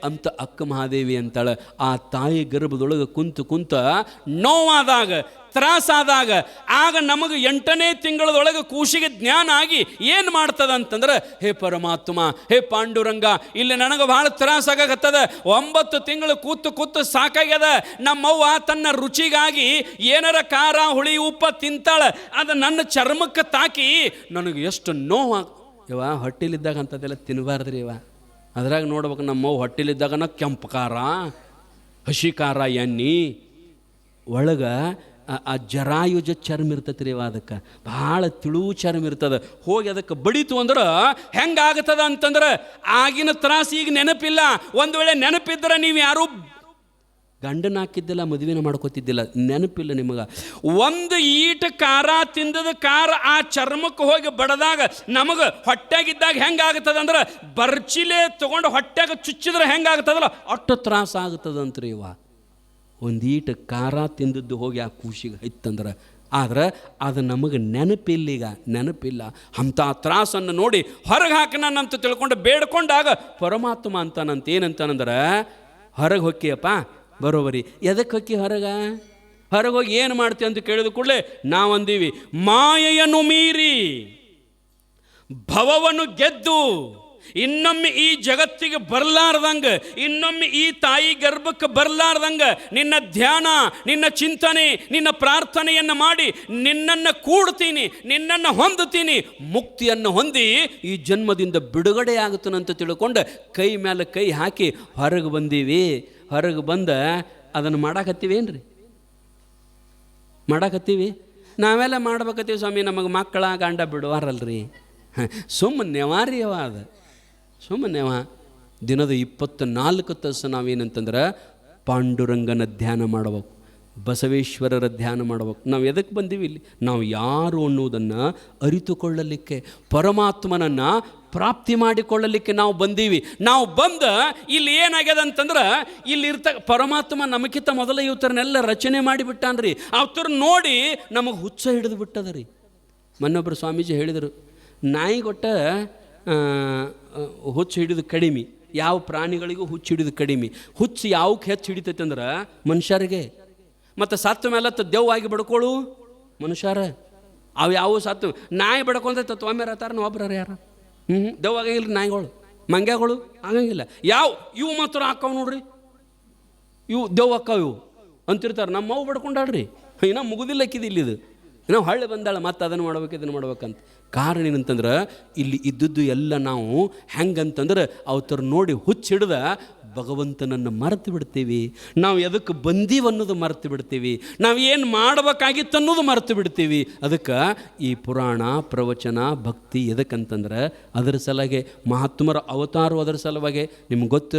ಅಂತ ಅಕ್ಕ ಮಹಾದೇವಿ ಅಂತಾಳೆ. ಆ ತಾಯಿ ಗರ್ಭದೊಳಗೆ ಕುಂತ ನೋವಾದಾಗ ತ್ರಾಸಾದಾಗ ಆಗ ನಮಗೆ 8ನೇ ತಿಂಗಳದೊಳಗೆ ಕೂಸಿಗೆ ಜ್ಞಾನ ಆಗಿ ಏನು ಮಾಡ್ತದ ಅಂತಂದ್ರೆ, ಹೇ ಪರಮಾತ್ಮ, ಹೇ ಪಾಂಡುರಂಗ, ಇಲ್ಲಿ ನನಗೆ ಭಾಳ ತ್ರಾಸಾಗತ್ತದ. 9 ತಿಂಗಳು ಕೂತು ಸಾಕಾಗ್ಯದ. ನಮ್ಮವ್ವ ತನ್ನ ರುಚಿಗಾಗಿ ಏನಾರ ಖಾರ ಹುಳಿ ಉಪ್ಪ ತಿಂತಾಳೆ, ಅದು ನನ್ನ ಚರ್ಮಕ್ಕೆ ತಾಕಿ ನನಗೆ ಎಷ್ಟು ನೋವು. ಇವ ಹೊಟ್ಟಿಲಿದ್ದಾಗ ಅಂಥದ್ದೆಲ್ಲ ತಿನ್ನಬಾರ್ದ್ರಿ ಇವ. ಅದ್ರಾಗ ನೋಡ್ಬೇಕು, ನಮ್ಮವ್ವ ಹೊಟ್ಟಿಲಿದ್ದಾಗನ ಕೆಂಪು ಖಾರ, ಹಸಿ ಖಾರ, ಎಣ್ಣೆ ಒಳಗೆ ಆ ಜರಾಯುಜ ಚರ್ಮ ಇರ್ತೈತೆ ರೀ. ಅದಕ್ಕೆ ಭಾಳ ತಿಳು ಚರ್ಮ ಇರ್ತದೆ. ಹೋಗಿ ಅದಕ್ಕೆ ಬಡಿತು ಅಂದ್ರೆ ಹೆಂಗಾಗ್ತದ ಅಂತಂದ್ರೆ, ಆಗಿನ ತ್ರಾಸ ಈಗ ನೆನಪಿಲ್ಲ. ಒಂದು ವೇಳೆ ನೆನಪಿದ್ರೆ ನೀವು ಯಾರೂ ಗಂಡನ ಹಾಕಿದ್ದಿಲ್ಲ, ಮದುವೆನ ಮಾಡ್ಕೋತಿದ್ದಿಲ್ಲ, ನೆನಪಿಲ್ಲ ನಿಮಗೆ. ಒಂದು ಈಟ ಖಾರ ತಿಂದದ ಖಾರ ಆ ಚರ್ಮಕ್ಕೆ ಹೋಗಿ ಬಡದಾಗ ನಮಗೆ ಹೊಟ್ಟೆಗಿದ್ದಾಗ ಹೆಂಗಾಗ್ತದ ಅಂದ್ರೆ, ಬರ್ಚಿಲೆ ತೊಗೊಂಡು ಹೊಟ್ಟೆಗೆ ಚುಚ್ಚಿದ್ರೆ ಹೆಂಗಾಗ್ತದಲ್ಲ ಅಷ್ಟು ತ್ರಾಸ ಆಗ್ತದಂತ್ರಿ ಇವ. ಒಂದೀಟ ಖಾರ ತಿಂದದ್ದು ಹೋಗಿ ಆ ಕೂಸಿಗೆ ಐತಂದ್ರೆ. ಆದ್ರೆ ಅದು ನಮಗೆ ನೆನಪಿಲ್ಲ. ಅಂಥ ತ್ರಾಸನ್ನು ನೋಡಿ ಹೊರಗೆ ಹಾಕನಂತ ತಿಳ್ಕೊಂಡು ಬೇಡ್ಕೊಂಡಾಗ ಪರಮಾತ್ಮ ಅಂತಾನಂತ ಏನಂತಾನಂದ್ರೆ, ಹೊರಗೆ ಹೊಕ್ಕಿಯಪ್ಪ ಬರೋಬರಿ. ಎದಕ್ಕೆ ಹೊಕ್ಕಿ ಹೊರಗೆ ಹೋಗಿ ಏನು ಮಾಡ್ತೀವಿ ಅಂತ ಕೇಳಿದ ಕೂಡಲೇ ನಾವಂದೀವಿ, ಮಾಯೆಯನ್ನು ಮೀರಿ ಭವವನ್ನು ಗೆದ್ದು ಇನ್ನೊಮ್ಮೆ ಈ ಜಗತ್ತಿಗೆ ಬರಲಾರ್ದಂಗೆ, ಇನ್ನೊಮ್ಮೆ ಈ ತಾಯಿ ಗರ್ಭಕ್ಕೆ ಬರಲಾರ್ದಂಗೆ ನಿನ್ನ ಧ್ಯಾನ, ನಿನ್ನ ಚಿಂತನೆ, ನಿನ್ನ ಪ್ರಾರ್ಥನೆಯನ್ನು ಮಾಡಿ ನಿನ್ನನ್ನು ಕೂಡ್ತೀನಿ, ನಿನ್ನನ್ನು ಹೊಂದುತ್ತೀನಿ, ಮುಕ್ತಿಯನ್ನು ಹೊಂದಿ ಈ ಜನ್ಮದಿಂದ ಬಿಡುಗಡೆ ಆಗುತ್ತನಂತ ತಿಳ್ಕೊಂಡು ಕೈ ಮೇಲೆ ಕೈ ಹಾಕಿ ಹೊರಗೆ ಬಂದೀವಿ. ಹೊರಗೆ ಬಂದ ಅದನ್ನು ಮಾಡಾಕತ್ತೀವೇನ್ರಿ? ಮಾಡಾಕತ್ತೀವಿ. ನಾವೆಲ್ಲ ಮಾಡ್ಬೇಕತ್ತೀವಿ ಸ್ವಾಮಿ, ನಮಗೆ ಮಕ್ಕಳ ಗಂಡ ಬಿಡುವಾರಲ್ರಿ. ಸುಮ್ಮನೆವಾರಿ ಅವ, ಅದು ಸುಮ್ಮನೆವ. ದಿನದ 24 ತಾಸು ನಾವೇನಂತಂದ್ರೆ ಪಾಂಡುರಂಗನ ಧ್ಯಾನ ಮಾಡಬೇಕು, ಬಸವೇಶ್ವರರ ಧ್ಯಾನ ಮಾಡಬೇಕು. ನಾವು ಎದಕ್ಕೆ ಬಂದೀವಿ ಇಲ್ಲಿ? ನಾವು ಯಾರು ಅನ್ನೋದನ್ನು ಅರಿತುಕೊಳ್ಳಲಿಕ್ಕೆ, ಪರಮಾತ್ಮನನ್ನು ಪ್ರಾಪ್ತಿ ಮಾಡಿಕೊಳ್ಳಲಿಕ್ಕೆ ನಾವು ಬಂದೀವಿ. ನಾವು ಬಂದ ಇಲ್ಲಿ ಏನಾಗ್ಯದ ಅಂತಂದ್ರೆ, ಇಲ್ಲಿ ಪರಮಾತ್ಮ ನಮಗಿಂತ ಮೊದಲ ಇವತ್ತರನ್ನೆಲ್ಲ ರಚನೆ ಮಾಡಿಬಿಟ್ಟಾನ್ರಿ. ಅವ್ರ ನೋಡಿ ನಮಗೆ ಹುಚ್ಚ ಹಿಡಿದು ಬಿಟ್ಟದ ರೀ. ಮೊನ್ನೊಬ್ಬರು ಸ್ವಾಮೀಜಿ ಹೇಳಿದರು, ನಾಯಿಗೊಟ್ಟ ಹುಚ್ಚು ಹಿಡಿದು ಕಡಿಮೆ, ಯಾವ ಪ್ರಾಣಿಗಳಿಗೂ ಹುಚ್ಚು ಹಿಡಿದು ಕಡಿಮೆ. ಹುಚ್ಚು ಯಾವಕ್ಕೆ ಹೆಚ್ಚು ಹಿಡಿತೈತೆ ಅಂದ್ರೆ ಮನುಷ್ಯರಿಗೆ. ಮತ್ತು ಸತ್ತ ಮೇಲೆ ದೆವ್ವಾಗಿ ಬಡ್ಕೊಳ್ಳು ಮನುಷ್ಯರ. ಅವು ಯಾವ ಸತ್ತು ನಾಯಿ ಬಡ್ಕೊಂಡ್ರೆ ತೊಂಬೆ ರತಾರ ಒಬ್ಬರ ಯಾರು ದೆವ್ವಾಗಂಗಿಲ್ಲ. ನಾಯಿಗಳು ಮಂಗ್ಯಗಳು ಆಗಂಗಿಲ್ಲ. ಇವು ಮಾತ್ರ ಹಾಕವು ನೋಡ್ರಿ, ಇವು ದೆವ್ವ ಹಾಕವು ಇವು ಅಂತಿರ್ತಾರೆ. ನಮ್ಮವು ಬಡ್ಕೊಂಡಾಡ್ರಿ, ಇನ್ನೂ ಮುಗುದಿಲ್ಲಕ್ಕಿದಿಲ್ಲ ಇದು, ನಾವು ಹಳ್ಳಿ ಬಂದಾಳೆ ಮತ್ತೆ ಅದನ್ನು ಮಾಡ್ಬೇಕು ಇದನ್ನು ಮಾಡ್ಬೇಕಂತ. ಕಾರಣ ಏನಂತಂದ್ರೆ, ಇಲ್ಲಿ ಇದ್ದದ್ದು ಎಲ್ಲ ನಾವು ಹೆಂಗಂತಂದ್ರೆ ಅವತರ ನೋಡಿ ಹುಚ್ಚಿಡ್ದ ಭಗವಂತನನ್ನು ಮರೆತು ಬಿಡ್ತೀವಿ. ನಾವು ಎದಕ್ಕೆ ಬಂದೀವಿ ಅನ್ನೋದು ಮರೆತು ಬಿಡ್ತೀವಿ. ನಾವು ಏನು ಮಾಡಬೇಕಾಗಿತ್ತು ಅನ್ನೋದು ಮರೆತು ಬಿಡ್ತೀವಿ. ಅದಕ್ಕೆ ಈ ಪುರಾಣ ಪ್ರವಚನ ಭಕ್ತಿ ಎದಕ್ಕಂತಂದ್ರೆ ಅದರ ಸಲುವಾಗಿ, ಮಹಾತ್ಮರ ಅವತಾರ ಅದರ ಸಲುವಾಗಿ. ನಿಮ್ಗೆ ಗೊತ್ತಿರೋ